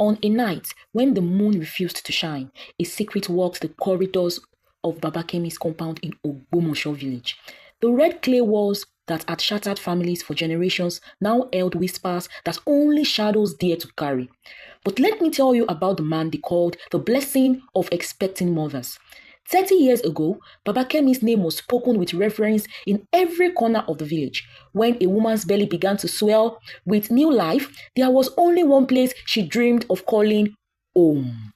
On a night when the moon refused to shine, a secret walked the corridors of Baba Kemi's compound in Ogbomoso village. The red clay walls that had shattered families for generations now held whispers that only shadows dare to carry. But let me tell you about the man they called the blessing of expecting mothers. 30 years ago, Baba Kemi's name was spoken with reverence in every corner of the village. When a woman's belly began to swell with new life, there was only one place she dreamed of calling home.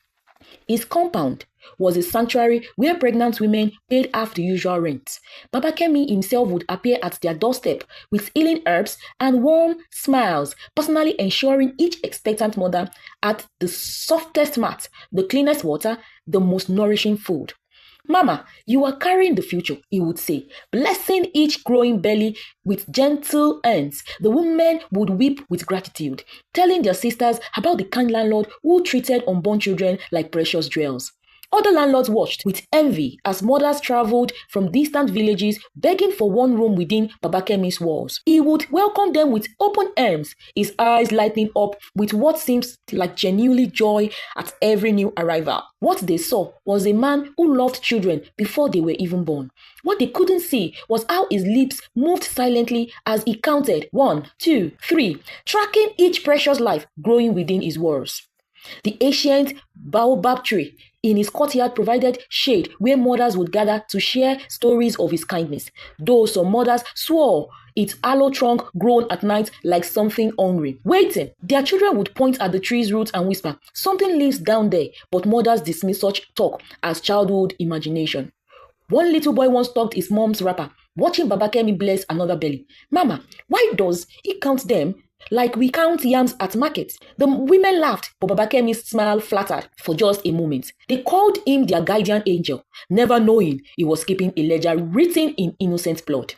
His compound was a sanctuary where pregnant women paid half the usual rent. Baba Kemi himself would appear at their doorstep with healing herbs and warm smiles, personally ensuring each expectant mother had the softest mat, the cleanest water, the most nourishing food. Mama, you are carrying the future, he would say, blessing each growing belly with gentle hands. The women would weep with gratitude, telling their sisters about the kind landlord who treated unborn children like precious jewels. Other landlords watched with envy as mothers traveled from distant villages begging for one room within Baba Kemi's walls. He would welcome them with open arms, his eyes lighting up with what seems like genuinely joy at every new arrival. What they saw was a man who loved children before they were even born. What they couldn't see was how his lips moved silently as he counted 1, 2, 3, tracking each precious life growing within his walls. The ancient baobab tree in his courtyard provided shade where mothers would gather to share stories of his kindness, though some mothers swore its hollow trunk groaned at night like something hungry. Waiting, their children would point at the tree's roots and whisper, "Something lives down there," but mothers dismissed such talk as childhood imagination. One little boy once tugged his mom's wrapper, watching Baba Kemi bless another belly. "Mama, why does he count them like we count yams at market?" The women laughed, but Baba Kemi's smile flattered for just a moment. They called him their guardian angel, never knowing he was keeping a ledger written in innocent blood.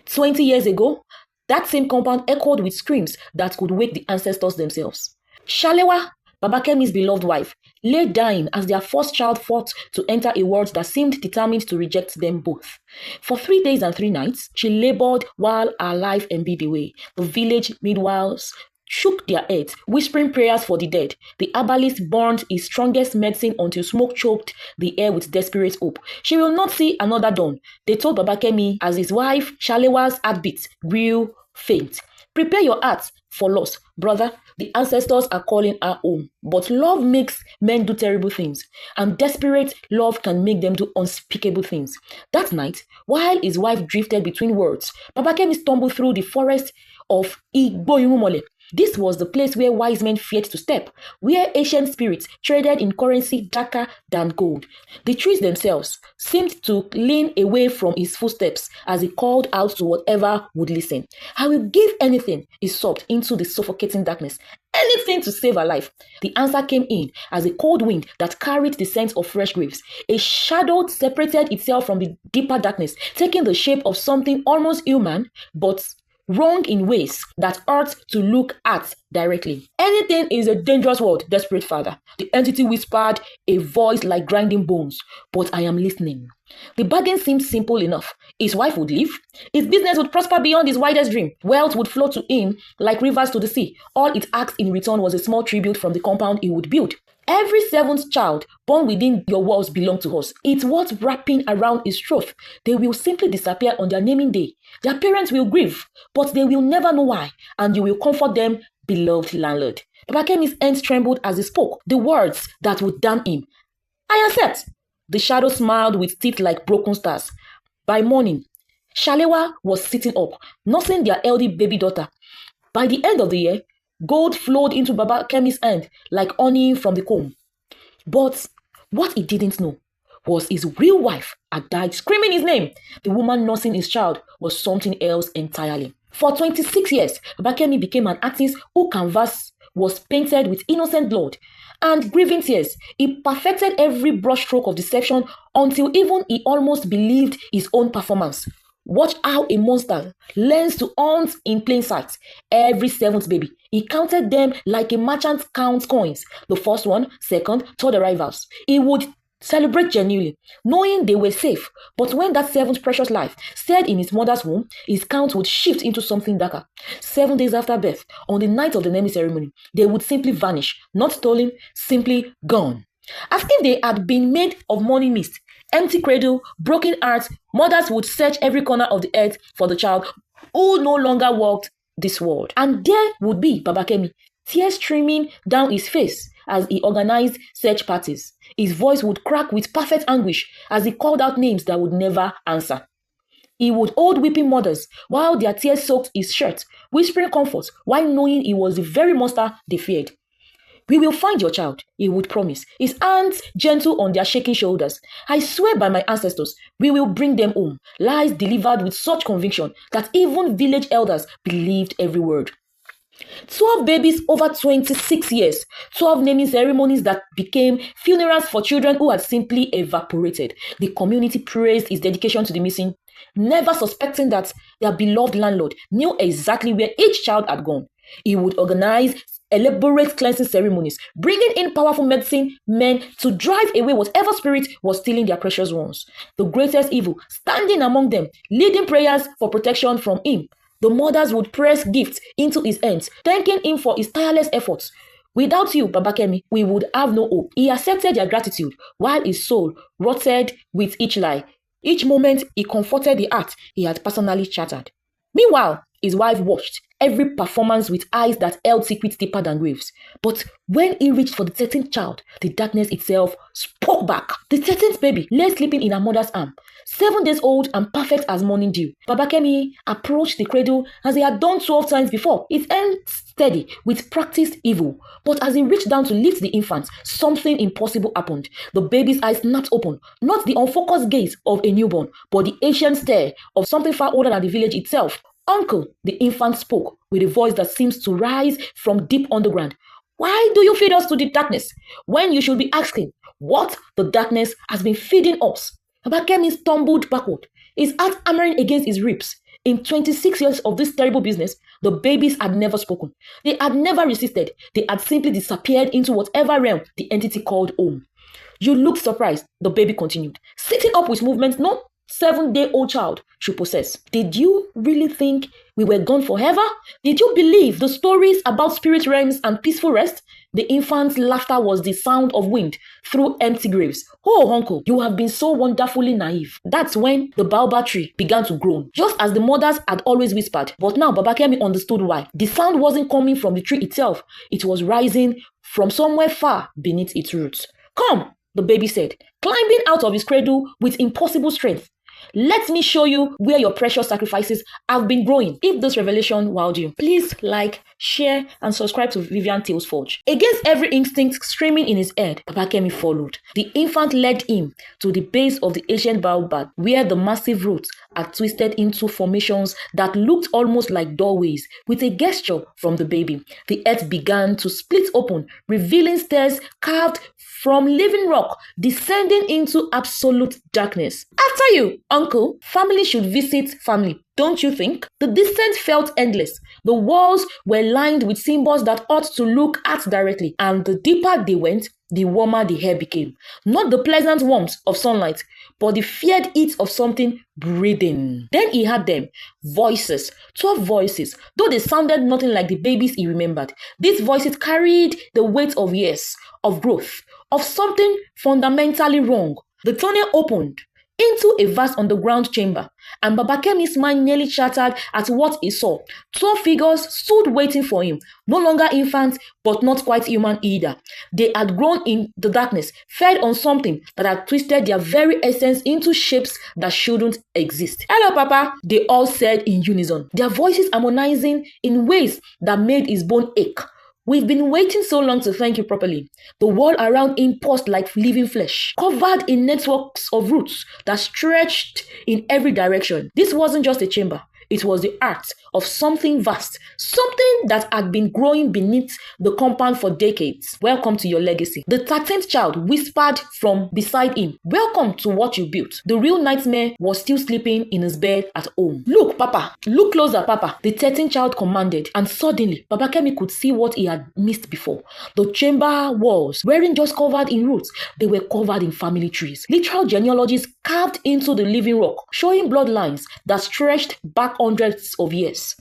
20 years ago, that same compound echoed with screams that could wake the ancestors themselves. Shalewa, Baba Kemi's beloved wife, lay dying as their first child fought to enter a world that seemed determined to reject them both. For 3 days and 3 nights, she labored while her life ebbed away. The village midwives shook their heads, whispering prayers for the dead. The herbalist burned his strongest medicine until smoke choked the air with desperate hope. She will not see another dawn, they told Baba Kemi as his wife Shalewa's heartbeat grew faint. Prepare your heart for loss, brother. The ancestors are calling her home. But love makes men do terrible things, and desperate love can make them do unspeakable things. That night, while his wife drifted between words, Baba Kemi stumbled through the forest of Igboyumole. This was the place where wise men feared to step, where ancient spirits traded in currency darker than gold. The trees themselves seemed to lean away from his footsteps as he called out to whatever would listen. "I will give anything," he sobbed into the suffocating darkness. "Anything to save her life." The answer came in as a cold wind that carried the scent of fresh graves. A shadow separated itself from the deeper darkness, taking the shape of something almost human, but wrong in ways that hurt to look at directly. "Anything is a dangerous word, desperate father," the entity whispered, a voice like grinding bones. "But I am listening." The bargain seemed simple enough. His wife would live. His business would prosper beyond his wildest dream. Wealth would flow to him like rivers to the sea. All it asked in return was a small tribute from the compound he would build. "Every 7th child born within your walls belongs to us. It's what's wrapping around his truth. They will simply disappear on their naming day. Their parents will grieve, but they will never know why, and you will comfort them, beloved landlord." Baba Kemi's hands trembled as he spoke, the words that would damn him. "I accept." The shadow smiled with teeth like broken stars. By morning, Shalewa was sitting up, nursing their elder baby daughter. By the end of the year, gold flowed into Baba Kemi's hand like honey from the comb. But what he didn't know was his real wife had died screaming his name. The woman nursing his child was something else entirely. For 26 years, Baba Kemi became an artist whose canvas was painted with innocent blood and grieving tears. He perfected every brushstroke of deception until even he almost believed his own performance. Watch how a monster learns to hunt in plain sight. Every 7th baby, he counted them like a merchant counts coins. The first one, second, third arrivals. He would celebrate genuinely, knowing they were safe. But when that seventh precious life stayed in his mother's womb, his count would shift into something darker. 7 days after birth, on the night of the naming ceremony, they would simply vanish, not stolen, simply gone. As if they had been made of morning mist, empty cradle, broken hearts, mothers would search every corner of the earth for the child who no longer walked this world. And there would be Baba Kemi, tears streaming down his face as he organized search parties. His voice would crack with perfect anguish as he called out names that would never answer. He would hold weeping mothers while their tears soaked his shirt, whispering comfort while knowing he was the very monster they feared. We will find your child, he would promise, his hands gentle on their shaking shoulders. I swear by my ancestors, we will bring them home. Lies delivered with such conviction that even village elders believed every word. 12 babies over 26 years, 12 naming ceremonies that became funerals for children who had simply evaporated. The community praised his dedication to the missing, never suspecting that their beloved landlord knew exactly where each child had gone. He would organize elaborate cleansing ceremonies, bringing in powerful medicine men to drive away whatever spirit was stealing their precious ones. The greatest evil standing among them, leading prayers for protection from him. The mothers would press gifts into his hands, thanking him for his tireless efforts. Without you, Baba Kemi, we would have no hope. He accepted their gratitude, while his soul rotted with each lie. Each moment, he comforted the heart he had personally shattered. Meanwhile, his wife watched every performance with eyes that held secrets deeper than graves. But when he reached for the 13th child, the darkness itself spoke back. The 13th baby lay sleeping in her mother's arm, 7 days old and perfect as morning dew. Baba Kemi approached the cradle as he had done 12 times before, his hand steady with practiced evil. But as he reached down to lift the infant, something impossible happened. The baby's eyes snapped open, not the unfocused gaze of a newborn, but the ancient stare of something far older than the village itself. Uncle, the infant spoke with a voice that seems to rise from deep underground. Why do you feed us to the darkness when you should be asking what the darkness has been feeding us? Baba Kemi stumbled backward, his heart hammering against his ribs. In 26 years of this terrible business, the babies had never spoken. They had never resisted. They had simply disappeared into whatever realm the entity called home. You looked surprised, the baby continued, sitting up with movements no 7-day-old child should possess. Did you really think we were gone forever? Did you believe the stories about spirit realms and peaceful rest? The infant's laughter was the sound of wind through empty graves. Oh, uncle, you have been so wonderfully naive. That's when the baobab tree began to groan, just as the mothers had always whispered. But now Baba Kemi understood why. The sound wasn't coming from the tree itself. It was rising from somewhere far beneath its roots. Come, the baby said, climbing out of his cradle with impossible strength. Let me show you where your precious sacrifices have been growing. If this revelation wowed you, please like, share, and subscribe to Vivian Tales Forge. Against every instinct screaming in his head, Baba Kemi followed. The infant led him to the base of the ancient baobab, where the massive roots had twisted into formations that looked almost like doorways. With a gesture from the baby, the earth began to split open, revealing stairs carved from living rock, descending into absolute darkness. After you, uncle, family should visit family, don't you think? The descent felt endless. The walls were lined with symbols that ought to look at directly, and the deeper they went, the warmer the air became. Not the pleasant warmth of sunlight, but the feared heat of something breathing. Then he heard them. Voices. 12 voices. Though they sounded nothing like the babies he remembered, these voices carried the weight of years, of growth, of something fundamentally wrong. The tunnel opened into a vast underground chamber, and Baba Kemi's mind nearly shattered at what he saw. 12 figures stood waiting for him, no longer infants, but not quite human either. They had grown in the darkness, fed on something that had twisted their very essence into shapes that shouldn't exist. Hello, Papa, they all said in unison, their voices harmonizing in ways that made his bone ache. We've been waiting so long to thank you properly. The wall around him pulsed like living flesh, covered in networks of roots that stretched in every direction. This wasn't just a chamber. It was the art of something vast, something that had been growing beneath the compound for decades. Welcome to your legacy. The 13th child whispered from beside him, welcome to what you built. The real nightmare was still sleeping in his bed at home. Look, Papa. Look closer, Papa. The 13th child commanded, and suddenly, Baba Kemi could see what he had missed before. The chamber walls weren't just covered in roots, they were covered in family trees. Literal genealogies carved into the living rock, showing bloodlines that stretched back hundreds of years.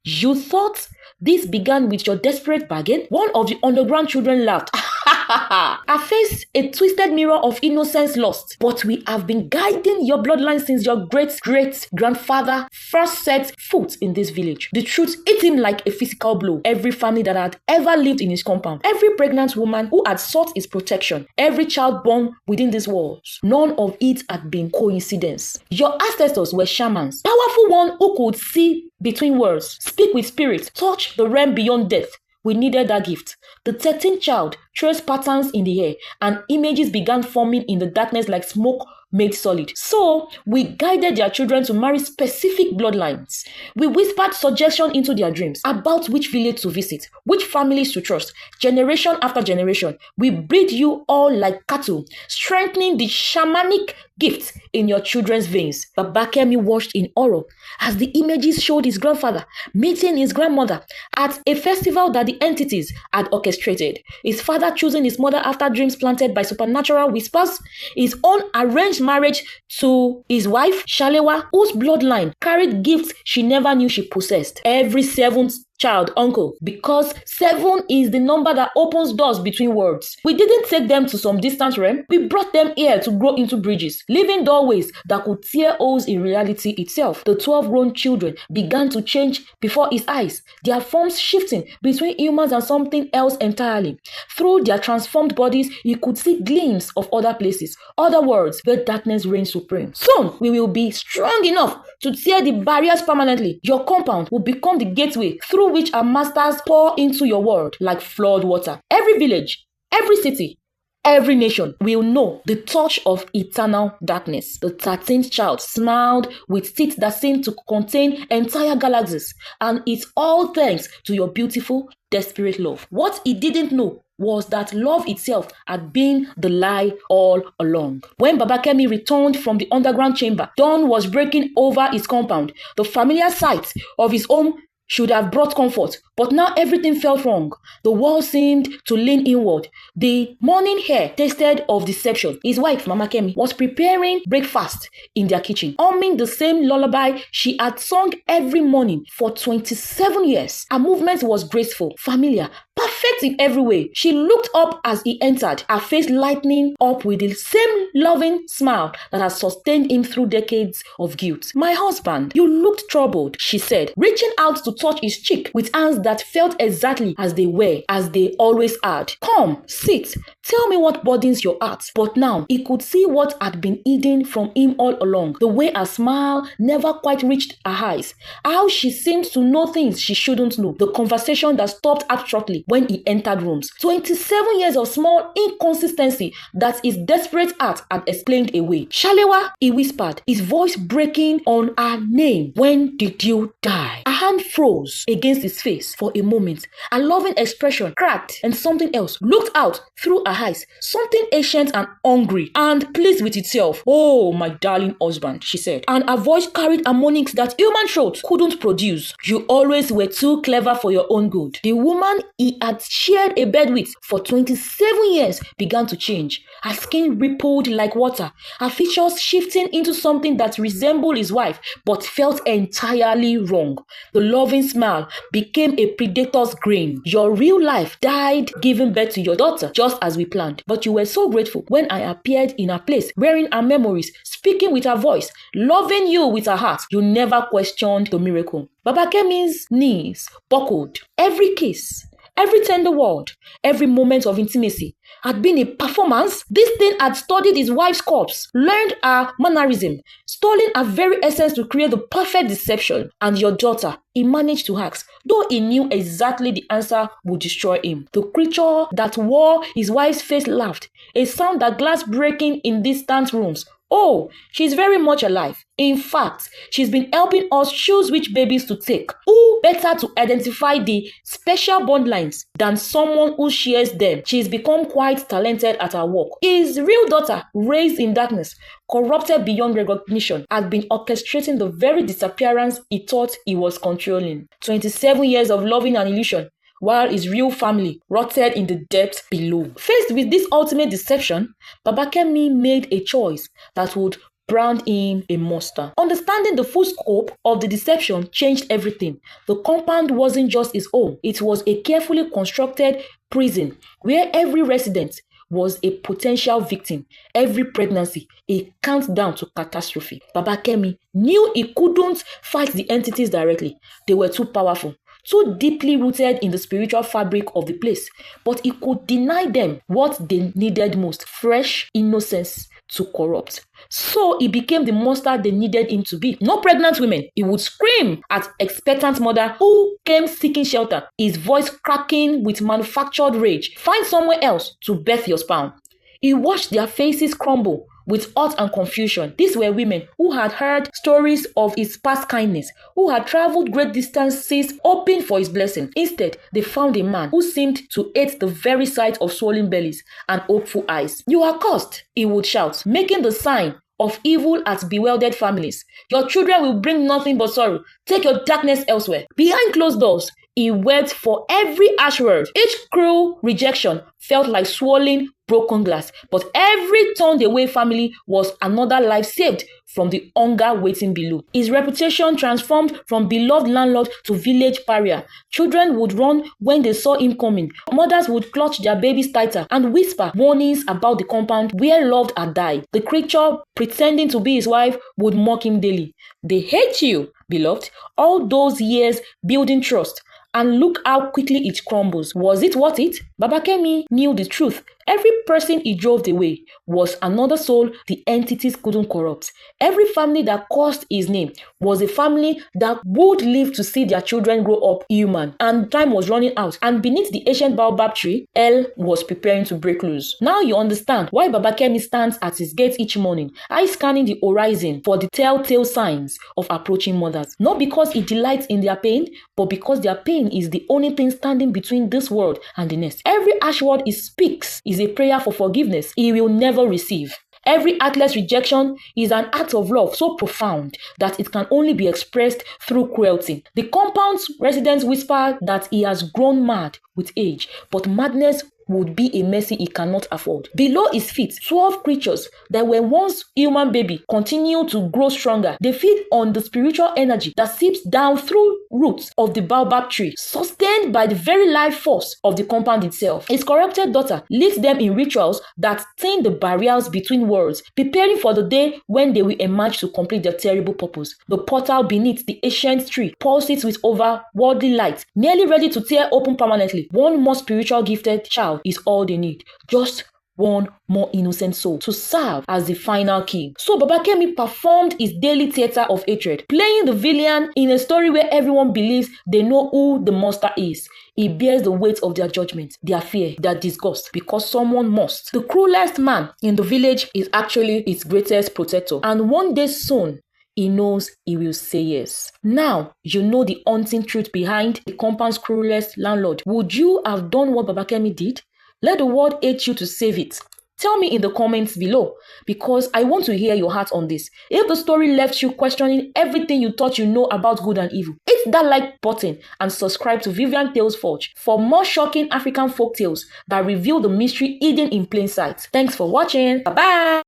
You thought this began with your desperate bargain? One of the underground children laughed. Her face a twisted mirror of innocence lost. But we have been guiding your bloodline since your great-great-grandfather first set foot in this village. The truth hit him like a physical blow. Every family that had ever lived in his compound, every pregnant woman who had sought his protection, every child born within these walls, none of it had been coincidence. Your ancestors were shamans, powerful ones who could see between worlds, speak with spirits, touch the realm beyond death. We needed that gift. The 13th child traced patterns in the air, and images began forming in the darkness like smoke made solid. So, we guided their children to marry specific bloodlines. We whispered suggestions into their dreams about which village to visit, which families to trust. Generation after generation, we breed you all like cattle, strengthening the shamanic gift in your children's veins. Baba Kemi watched in horror as the images showed his grandfather meeting his grandmother at a festival that the entities had orchestrated. His father choosing his mother after dreams planted by supernatural whispers. His own arranged marriage to his wife, Shalewa, whose bloodline carried gifts she never knew she possessed. Every 7th child uncle, because 7 is the number that opens doors between worlds. We didn't take them to some distant realm. We brought them here to grow into bridges, living doorways that could tear holes in reality itself. The 12 grown children began to change before his eyes, their forms shifting between humans and something else entirely. Through their transformed bodies, he could see glimpses of other places, other worlds where darkness reigns supreme. Soon, we will be strong enough to tear the barriers permanently. Your compound will become the gateway through which our masters pour into your world like flood water. Every village, every city, every nation will know the touch of eternal darkness. The 13th child smiled with teeth that seemed to contain entire galaxies, and it's all thanks to your beautiful, desperate love. What he didn't know was that love itself had been the lie all along. When Baba Kemi returned from the underground chamber, dawn was breaking over his compound. The familiar sight of his home should have brought comfort, but now everything felt wrong. The wall seemed to lean inward. The morning air tasted of deception. His wife, Mama Kemi, was preparing breakfast in their kitchen, humming the same lullaby she had sung every morning for 27 years. Her movement was graceful, familiar, perfect in every way. She looked up as he entered, her face lightening up with the same loving smile that had sustained him through decades of guilt. "My husband, you looked troubled," she said, reaching out to touch his cheek with hands that felt exactly as they always had. "Come, sit. Tell me what burdens your heart." But now he could see what had been hidden from him all along. The way her smile never quite reached her eyes. How she seemed to know things she shouldn't know. The conversation that stopped abruptly when he entered rooms. 27 years of small inconsistency that his desperate heart had explained away. "Shalewa," he whispered, his voice breaking on her name. "When did you die?" Her hand froze against his face for a moment. A loving expression cracked, and something else looked out through her eyes. Something ancient and hungry and pleased with itself. "Oh, my darling husband," she said, and her voice carried harmonics that human throat couldn't produce. "You always were too clever for your own good." The woman he had shared a bed with for 27 years began to change. Her skin rippled like water, her features shifting into something that resembled his wife but felt entirely wrong. The loving smile became a predator's grin. "Your real life died giving birth to your daughter, just as we planned. But you were so grateful when I appeared in her place, wearing her memories, speaking with her voice, loving you with her heart. You never questioned the miracle." Baba Kemi's knees buckled. Every kiss, every tender word, every moment of intimacy had been a performance. This thing had studied his wife's corpse, learned her mannerism, stolen her very essence to create the perfect deception. "And your daughter?" he managed to ask, though he knew exactly the answer would destroy him. The creature that wore his wife's face laughed, a sound that glass breaking in distant rooms. Oh, she's very much alive. In fact, she's been helping us choose which babies to take. Who better to identify the special bond lines than someone who shares them? She's become quite talented at her work. His real daughter, raised in darkness, corrupted beyond recognition, has been orchestrating the very disappearance he thought he was controlling. 27 years of loving an illusion, while his real family rotted in the depths below. Faced with this ultimate deception, Baba Kemi made a choice that would brand him a monster. Understanding the full scope of the deception changed everything. The compound wasn't just his home, it was a carefully constructed prison where every resident was a potential victim, every pregnancy a countdown to catastrophe. Baba Kemi knew he couldn't fight the entities directly. They were too powerful, too deeply rooted in the spiritual fabric of the place, but he could deny them what they needed most: fresh innocence to corrupt. So he became the monster they needed him to be. No pregnant women. He would scream at expectant mother who came seeking shelter, his voice cracking with manufactured rage. Find somewhere else to birth your sperm. He watched their faces crumble with hurt and confusion. These were women who had heard stories of his past kindness, who had traveled great distances hoping for his blessing. Instead, they found a man who seemed to hate the very sight of swollen bellies and hopeful eyes. "You are cursed," he would shout, making the sign of evil at bewildered families. "Your children will bring nothing but sorrow. Take your darkness elsewhere." Behind closed doors, he wept for every harsh word. Each cruel rejection felt like swallowing broken glass, but every turned away family was another life saved from the hunger waiting below. His reputation transformed from beloved landlord to village pariah. Children would run when they saw him coming. Mothers would clutch their babies tighter and whisper warnings about the compound where loved had died. The creature pretending to be his wife would mock him daily. "They hate you, beloved. All those years building trust, and look how quickly it crumbles. Was it worth it?" Baba Kemi knew the truth. Every person he drove away was another soul the entities couldn't corrupt. Every family that cursed his name was a family that would live to see their children grow up human. And time was running out. And beneath the ancient baobab tree, hell was preparing to break loose. Now you understand why Baba Kemi stands at his gate each morning, eyes scanning the horizon for the telltale signs of approaching mothers. Not because he delights in their pain, but because their pain is the only thing standing between this world and the next. Every harsh word he speaks is a prayer for forgiveness he will never receive. Every heartless rejection is an act of love so profound that it can only be expressed through cruelty. The compound's residents whisper that he has grown mad with age, but madness would be a mercy he cannot afford. Below his feet, 12 creatures that were once human baby continue to grow stronger. They feed on the spiritual energy that seeps down through roots of the baobab tree, sustained by the very life force of the compound itself. His corrupted daughter leads them in rituals that thin the barriers between worlds, preparing for the day when they will emerge to complete their terrible purpose. The portal beneath the ancient tree pulsates with overworldly light, nearly ready to tear open permanently. One more spiritual gifted child is all they need. Just one more innocent soul to serve as the final key. So Baba Kemi performed his daily theater of hatred, playing the villain in a story where everyone believes they know who the monster is. He bears the weight of their judgment, their fear, their disgust, because someone must. The cruelest man in the village is actually its greatest protector, and one day soon, he knows he will say yes. Now, you know the haunting truth behind the compound's cruelest landlord. Would you have done what Baba Kemi did? Let the world hate you to save it. Tell me in the comments below, because I want to hear your heart on this. If the story left you questioning everything you thought you know about good and evil, hit that like button and subscribe to Vivian Tales Forge for more shocking African folk tales that reveal the mystery hidden in plain sight. Thanks for watching. Bye-bye.